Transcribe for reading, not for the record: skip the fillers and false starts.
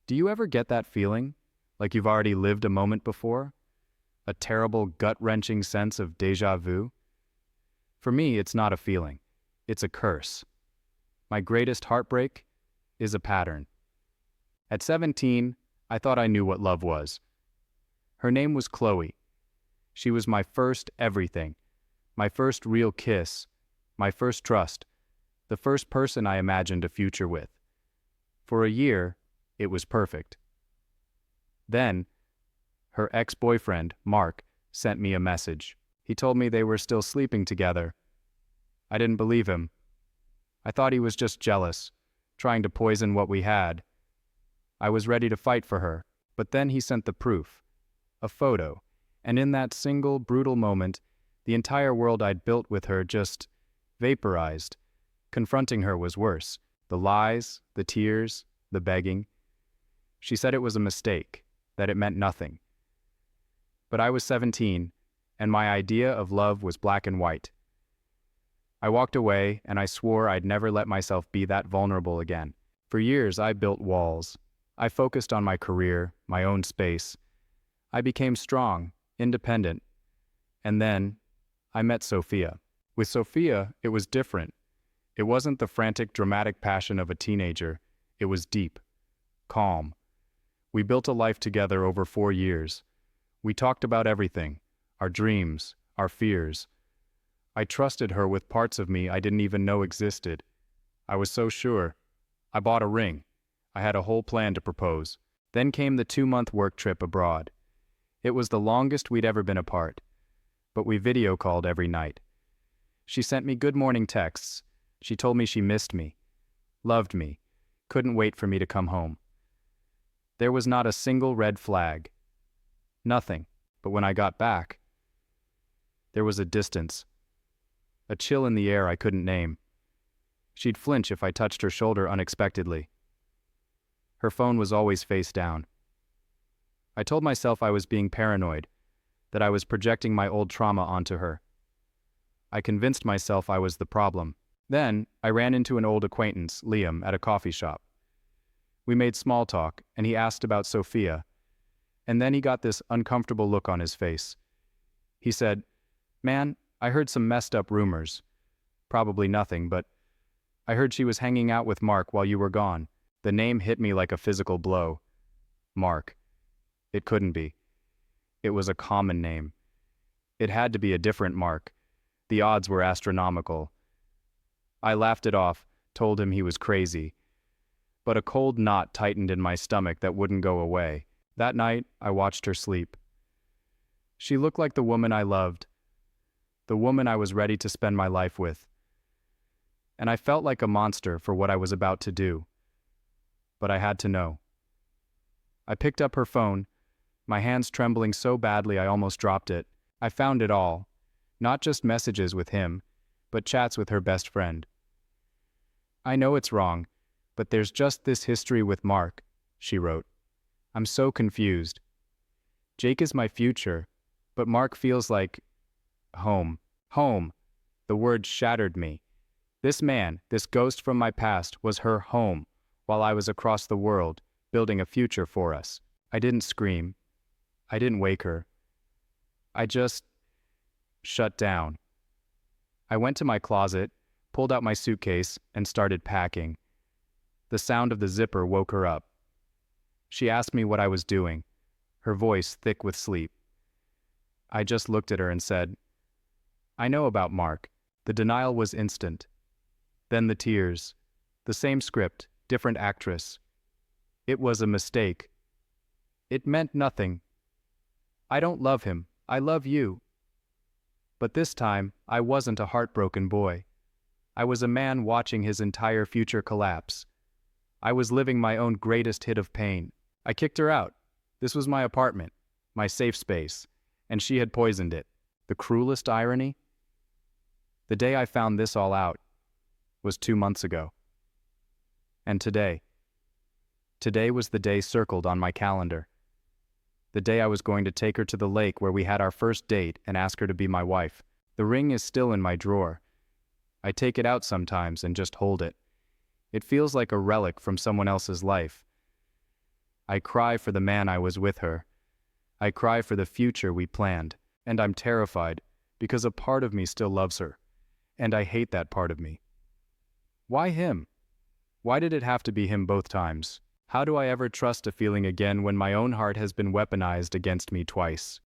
Do you ever get that feeling, like you've already lived a moment before? A terrible, gut-wrenching sense of déjà vu? For me, it's not a feeling. It's a curse. My greatest heartbreak is a pattern. At 17, I thought I knew what love was. Her name was Chloe. She was my first everything, my first real kiss, my first trust, the first person I imagined a future with. For a year, it was perfect. Then, her ex-boyfriend, Mark, sent me a message. He told me they were still sleeping together. I didn't believe him. I thought he was just jealous, trying to poison what we had. I was ready to fight for her, but then he sent the proof, a photo, and in that single, brutal moment, the entire world I'd built with her just vaporized. Confronting her was worse. The lies, the tears, the begging. She said it was a mistake, that it meant nothing. But I was 17, and my idea of love was black and white. I walked away, and I swore I'd never let myself be that vulnerable again. For years, I built walls. I focused on my career, my own space. I became strong, independent. And then, I met Sophia. With Sophia, it was different. It wasn't the frantic, dramatic passion of a teenager. It was deep, calm. We built a life together over 4 years. We talked about everything, our dreams, our fears. I trusted her with parts of me I didn't even know existed. I was so sure. I bought a ring. I had a whole plan to propose. Then came the 2-month work trip abroad. It was the longest we'd ever been apart, but we video called every night. She sent me good morning texts. She told me she missed me, loved me, couldn't wait for me to come home. There was not a single red flag. Nothing. But when I got back, there was a distance, a chill in the air I couldn't name. She'd flinch if I touched her shoulder unexpectedly. Her phone was always face down. I told myself I was being paranoid, that I was projecting my old trauma onto her. I convinced myself I was the problem. Then, I ran into an old acquaintance, Liam, at a coffee shop. We made small talk, and he asked about Sophia. And then he got this uncomfortable look on his face. He said, "Man, I heard some messed up rumors. Probably nothing, but I heard she was hanging out with Mark while you were gone." The name hit me like a physical blow. Mark. It couldn't be. It was a common name. It had to be a different Mark. The odds were astronomical. I laughed it off, told him he was crazy. But a cold knot tightened in my stomach that wouldn't go away. That night, I watched her sleep. She looked like the woman I loved, the woman I was ready to spend my life with. And I felt like a monster for what I was about to do. But I had to know. I picked up her phone, my hands trembling so badly I almost dropped it. I found it all, not just messages with him, but chats with her best friend. "I know it's wrong, but there's just this history with Mark," she wrote. "I'm so confused. Jake is my future, but Mark feels like home. Home. The word shattered me. This man, this ghost from my past, was her home, while I was across the world, building a future for us." I didn't scream. I didn't wake her. I just shut down. I went to my closet, pulled out my suitcase, and started packing. The sound of the zipper woke her up. She asked me what I was doing, her voice thick with sleep. I just looked at her and said, "I know about Mark." The denial was instant. Then the tears. The same script, different actress. It was a mistake. It meant nothing. "I don't love him. I love you." But this time, I wasn't a heartbroken boy. I was a man watching his entire future collapse. I was living my own greatest hit of pain. I kicked her out. This was my apartment, my safe space, and she had poisoned it. The cruelest irony? The day I found this all out was 2 months ago. And today was the day circled on my calendar. The day I was going to take her to the lake where we had our first date and ask her to be my wife. The ring is still in my drawer. I take it out sometimes and just hold it. It feels like a relic from someone else's life. I cry for the man I was with her. I cry for the future we planned, and I'm terrified because a part of me still loves her, and I hate that part of me. Why him? Why did it have to be him both times? How do I ever trust a feeling again when my own heart has been weaponized against me twice?